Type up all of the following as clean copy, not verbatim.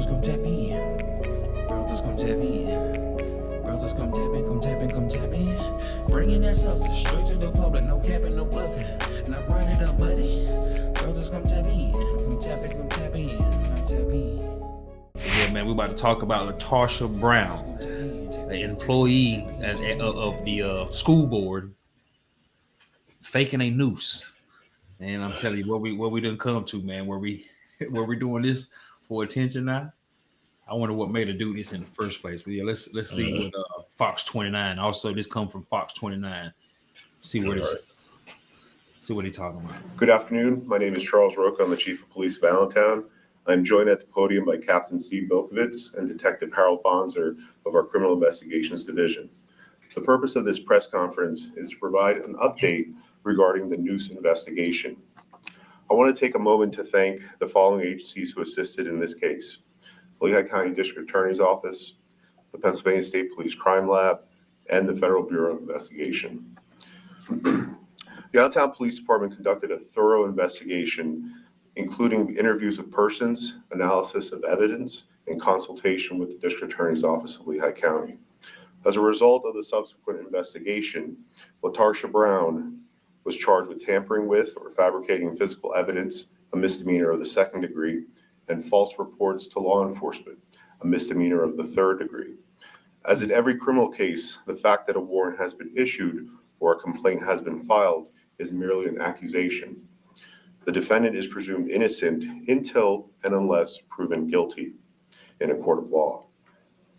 Browsers come tap in. Browsers come tap in. Browsers come tap in, come tap in, come tap in. Bringing that substance straight to the public, no capping, no bluffing. Now run it up, buddy. Browsers come tap in. Come tap in, come tap in, come tap in. Yeah, man, we about to talk about Latarsha Brown, an employee of the school board, faking a noose. And I'm telling you, what we done come to, man, where we doing this for attention now. I wonder what made her do this in the first place. But yeah, let's see what Fox 29. Also, this come from Fox 29. See what he's talking about. Good afternoon. My name is Charles Roca. I'm the Chief of Police of Allentown. I'm joined at the podium by Captain Steve Milkovitz and Detective Harold Bonser of our Criminal Investigations Division. The purpose of this press conference is to provide an update regarding the Noose investigation. I want to take a moment to thank the following agencies who assisted in this case: Lehigh County District Attorney's Office, the Pennsylvania State Police Crime Lab, and the Federal Bureau of Investigation. The Allentown Police Department conducted a thorough investigation, including interviews of persons, analysis of evidence, and consultation with the District Attorney's Office of Lehigh County. As a result of the subsequent investigation, Latarsha Brown was charged with tampering with or fabricating physical evidence, a misdemeanor of the second degree, and false reports to law enforcement, a misdemeanor of the third degree. As in every criminal case, the fact that a warrant has been issued or a complaint has been filed is merely an accusation. The defendant is presumed innocent until and unless proven guilty in a court of law.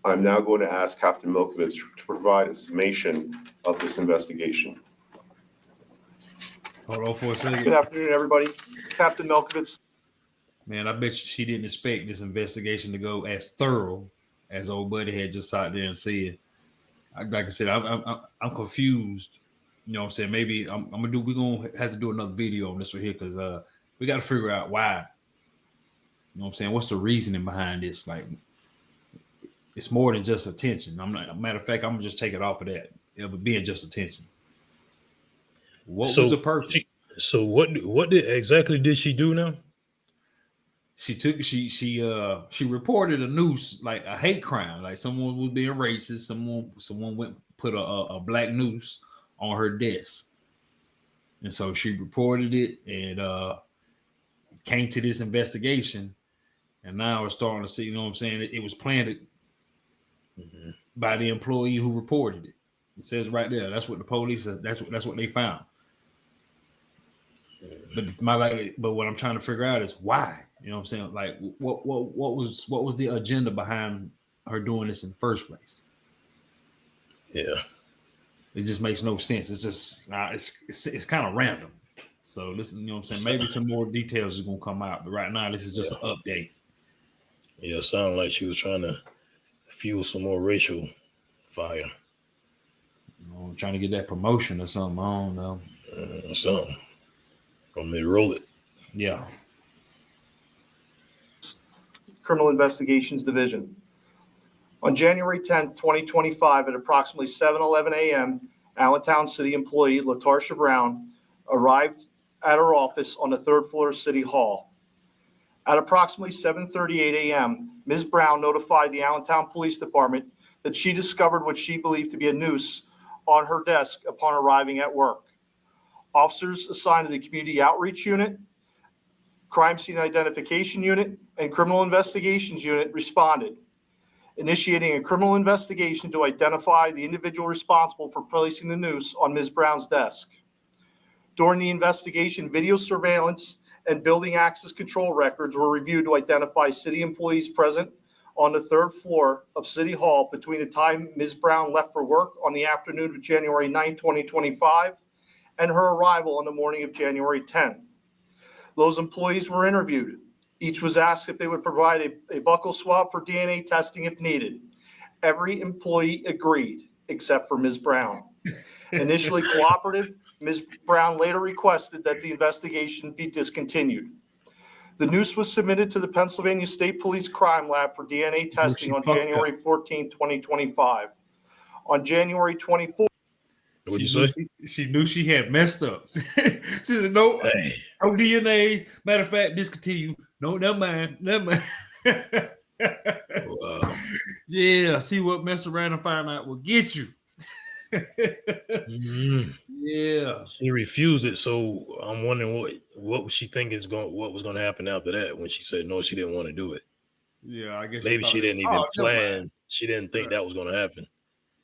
I'm now going to ask Captain Milkovitz to provide a summation of this investigation. Hold on for a second. Good afternoon, everybody. Captain Milkovitz. Man, I bet you she didn't expect this investigation to go as thorough as old buddy had just sat there and said. Like I said, I'm confused. You know what I'm saying? Maybe we're gonna have to do another video on this one here because we got to figure out why. You know what I'm saying? What's the reasoning behind this? Like, it's more than just attention. Matter of fact, I'm gonna just take it off of that. It being just attention. What was the purpose? So what exactly did she do now? She reported a noose, like a hate crime, like someone was being racist. Someone went put a black noose on her desk, and so she reported it and came to this investigation, and now we're starting to see. You know what I'm saying? It was planted by the employee who reported it. It says right there. That's what the police says. That's what they found. But what I'm trying to figure out is why. You know what I'm saying? Like, what was the agenda behind her doing this in the first place? Yeah, it just makes no sense. It's just it's kind of random. So listen, you know what I'm saying? Maybe some more details is gonna come out, but right now this is just an update. Yeah, it sounded like she was trying to fuel some more racial fire. You know, trying to get that promotion or something. I don't know. So gonna roll it. Yeah. Criminal Investigations Division. On January 10th, 2025, at approximately 7:11 a.m., Allentown City employee Latarsha Brown arrived at her office on the third floor of City Hall. At approximately 7:38 a.m., Ms. Brown notified the Allentown Police Department that she discovered what she believed to be a noose on her desk upon arriving at work. Officers assigned to the Community Outreach Unit, Crime Scene Identification Unit, and Criminal Investigations Unit responded, initiating a criminal investigation to identify the individual responsible for placing the noose on Ms. Brown's desk. During the investigation, video surveillance and building access control records were reviewed to identify city employees present on the third floor of City Hall between the time Ms. Brown left for work on the afternoon of January 9, 2025, and her arrival on the morning of January 10th. Those employees were interviewed. Each was asked if they would provide a buccal swab for DNA testing if needed. Every employee agreed, except for Ms. Brown. Initially cooperative, Ms. Brown later requested that the investigation be discontinued. The noose was submitted to the Pennsylvania State Police Crime Lab for DNA testing on January 14, 2025. On January 24th, what'd you say? She knew she had messed up. She said, no, no DNAs. Matter of fact, discontinue. No, never mind. Yeah, see what mess around and find out will get you. Mhm. Yeah. She refused it, so I'm wondering what was she thinking what was going to happen after that when she said no, she didn't want to do it. Yeah, I guess she Maybe thought she it was, didn't oh, even never mind. plan. She didn't think that was going to happen.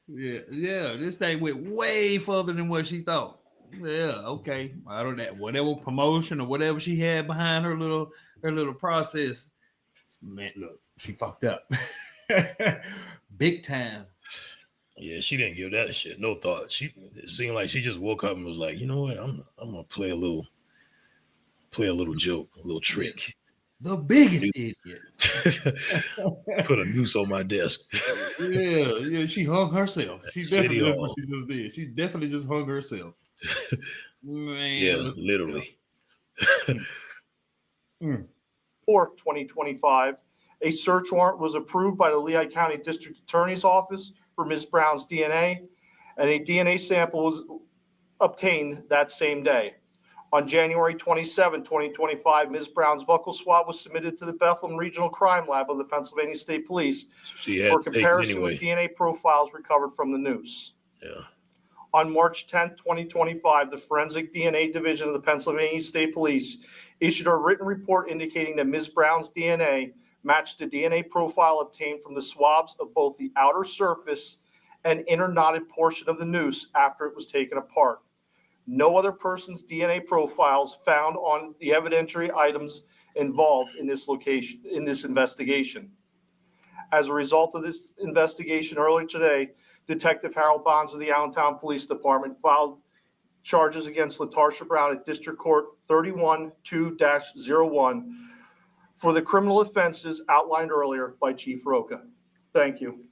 Yeah. This thing went way further than what she thought. Yeah, okay. I don't know whatever promotion or whatever she had behind her little process. Man, look, she fucked up. Big time. Yeah, she didn't give that shit no thought. It seemed like she just woke up and was like, you know what, I'm gonna play a little joke, a little trick. The biggest idiot. Put a noose on my desk. Yeah, she hung herself. She City definitely that's what Hall. she just did. She definitely just hung herself. Man, Yeah, literally. 4th, 2025, a search warrant was approved by the Lehigh County District Attorney's Office for Ms. Brown's DNA, and a DNA sample was obtained that same day. On January 27, 2025, Ms. Brown's buccal swab was submitted to the Bethlehem Regional Crime Lab of the Pennsylvania State Police She had for to take it comparison anyway. with DNA profiles recovered from the Noose. Yeah. On March 10, 2025, the Forensic DNA Division of the Pennsylvania State Police issued a written report indicating that Ms. Brown's DNA matched the DNA profile obtained from the swabs of both the outer surface and inner knotted portion of the noose after it was taken apart. No other person's DNA profiles found on the evidentiary items involved in this investigation. As a result of this investigation earlier today, Detective Harold Bonds of the Allentown Police Department filed charges against Latarsha Brown at District Court 31-2-01 for the criminal offenses outlined earlier by Chief Roca. Thank you.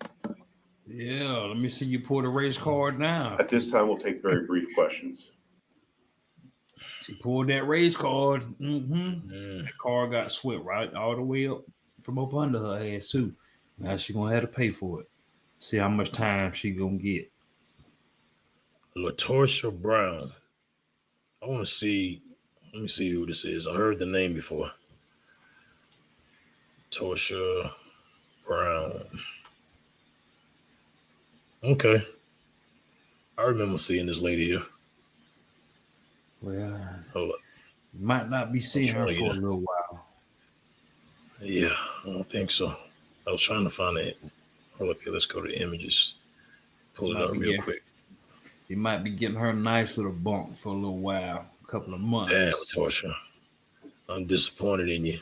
yeah. Let me see you pull the race card now. At this time, we'll take very brief questions. She pulled that race card. Mm. That card got swept right all the way up from up under her ass too. Now she gonna have to pay for it. See how much time she gonna get. Latarsha Brown. I want to see. Let me see who this is. I heard the name before. Latarsha Brown. Okay. I remember seeing this lady here. Well, Hold up. you might not be seeing her trying to for a get little while. Yeah, I don't think so. I was trying to find it. Hold up here. Let's go to the images. Pull it Might up be real getting- quick. You might be getting her a nice little bump for a little while, a couple of months. Damn, Latarsha. I'm disappointed in you,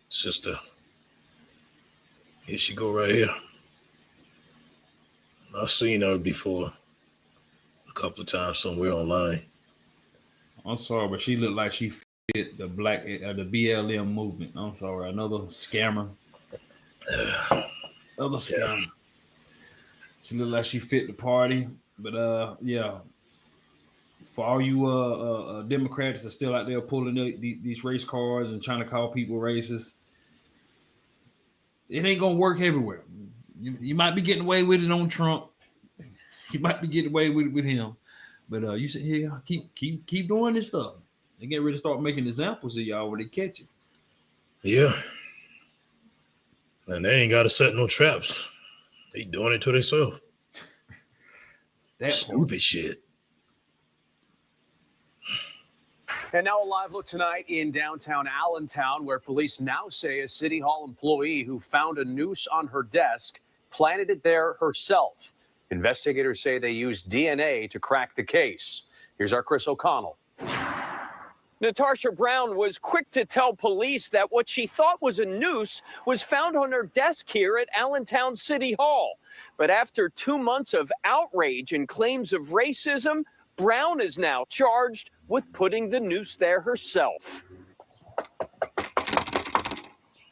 sister. Here she go right here. I've seen her before a couple of times somewhere online. I'm sorry, but she looked like she fit the the BLM movement. I'm sorry, another scammer. Other scammer. She looked like she fit the party, but yeah. For all you Democrats that are still out there pulling these race cards and trying to call people racist, it ain't gonna work everywhere. You might be getting away with it on Trump. You might be getting away with him, but you sit here, keep doing this stuff. They get ready to start making examples of y'all when they catch you. Yeah. And they ain't got to set no traps. They doing it to themselves. That Stupid shit. And now a live look tonight in downtown Allentown, where police now say a City Hall employee who found a noose on her desk planted it there herself. Investigators say they used DNA to crack the case. Here's our Chris O'Connell. Latarsha Brown was quick to tell police that what she thought was a noose was found on her desk here at Allentown City Hall. But after 2 months of outrage and claims of racism, Brown is now charged with putting the noose there herself.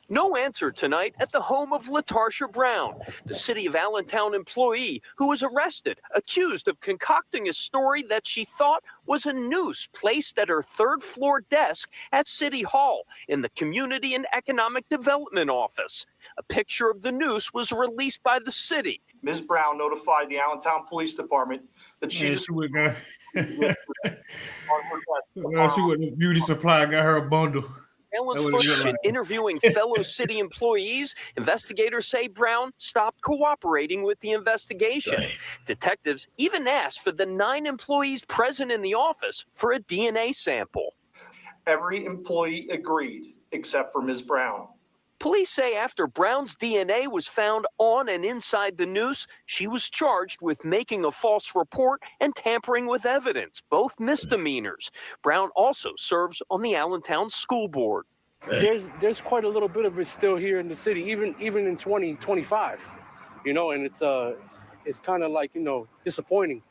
No answer tonight at the home of Latarsha Brown, the City of Allentown employee who was arrested, accused of concocting a story that she thought was a noose placed at her third-floor desk at City Hall in the Community and Economic Development Office. A picture of the noose was released by the city. Ms. Brown notified the Allentown Police Department that she Man, just she went got on her desk. she went to beauty supply, got her a bundle. surveillance That what it looked footage like. and interviewing fellow city employees, investigators say Brown stopped cooperating with the investigation. Dang. Detectives even asked for the 9 employees present in the office for a DNA sample. Every employee agreed except for Ms. Brown. Police say after Brown's DNA was found on and inside the Noose, she was charged with making a false report and tampering with evidence, both misdemeanors. Brown also serves on the Allentown School Board. There's quite a little bit of it still here in the city, even in 2025, and it's kind of like, disappointing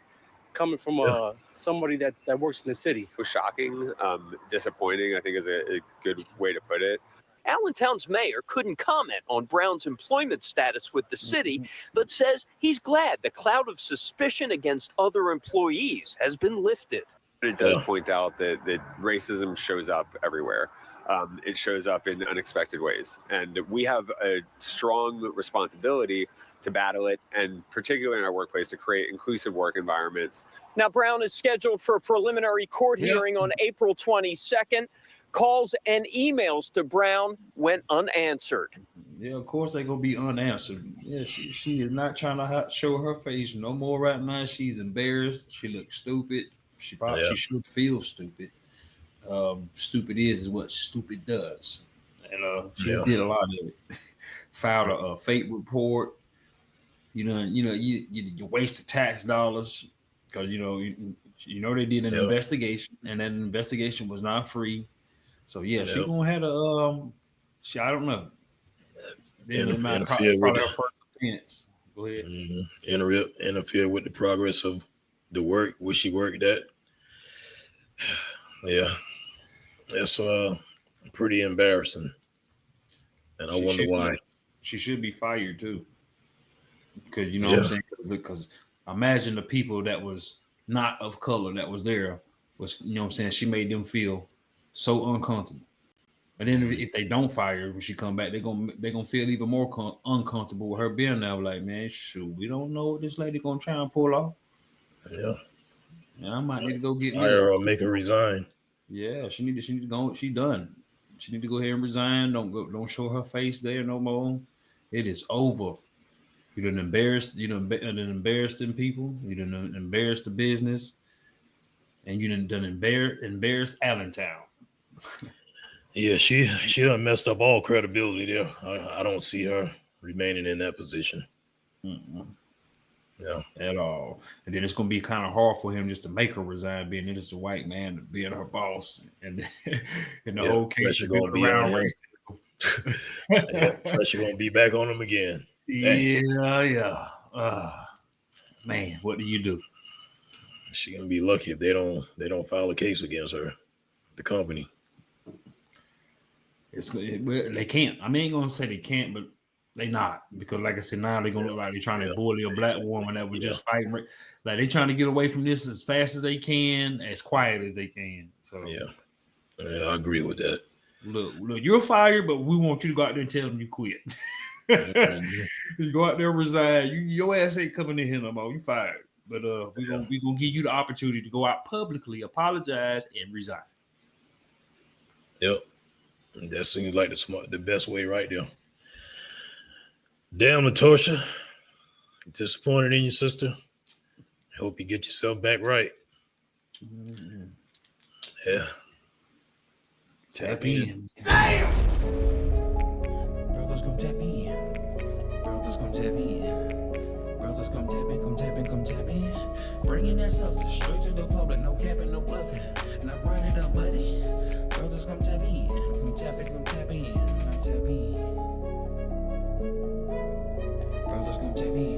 coming from somebody that works in the city. It was shocking, disappointing, I think is a good way to put it. Allentown's mayor couldn't comment on Brown's employment status with the city, but says he's glad the cloud of suspicion against other employees has been lifted. It does point out that racism shows up everywhere. It shows up in unexpected ways. And we have a strong responsibility to battle it, and particularly in our workplace, to create inclusive work environments. Now, Brown is scheduled for a preliminary court hearing on April 22nd. Calls and emails to Brown went unanswered. Yeah, of course they're gonna be unanswered. Yeah, she is not trying to show her face no more right now. She's embarrassed. She looks stupid. She should feel stupid. Stupid is what stupid does, and she did a lot of it. Filed a fake report. You wasted tax dollars because they did an investigation, and that investigation was not free. So she gonna have to I don't know. Interfere with her first offense. Go ahead. Interfere with the progress of the work where she worked at. Yeah, that's pretty embarrassing, and I wonder why. She should be fired too, because what I'm saying. Because imagine the people that was not of color that was there was she made them feel so uncomfortable. But then if they don't fire her when she come back, they're gonna feel even more uncomfortable with her being there. Like, man, shoot, we don't know what this lady gonna try and pull off. Yeah, I might need to go get fire or make her resign. Yeah, she need to go. She done. She need to go ahead and resign. Don't show her face there no more. It is over. You done embarrassed. You done embarrassed them people. You done embarrassed the business, and you done embarrassed Allentown. Yeah, she done messed up all credibility there. I don't see her remaining in that position. Yeah, at all. And then it's gonna be kind of hard for him just to make her resign, being just a white man being her boss, and in the whole case she's going around racism. Pressure gonna be back on him again. Yeah. Man, what do you do? She gonna be lucky if they don't file a case against her, the company. They can't. I ain't gonna say they can't, but they not, because like I said, now they're gonna look like they're trying to bully a black woman that was just fighting. Like they trying to get away from this as fast as they can, as quiet as they can. So I agree with that. Look, you're fired, but we want you to go out there and tell them you quit. You go out there and resign. Your ass ain't coming in here no more. You fired. But we gonna give you the opportunity to go out publicly, apologize, and resign. Yep, that seems like the best way right there. Damn, Latarsha, disappointed in your sister. Hope you get yourself back right. Mm-hmm. Yeah. Tap in. Damn! Brothers come tap in. Brothers come tap in. Brothers come tap in, come tap in, come tap in. Bringing that substance straight to the public, no capping, no bluffing. Now run it up, buddy. Brothers come tap in. Come tap in, come tap in. Come tap in. Brothers come tap in.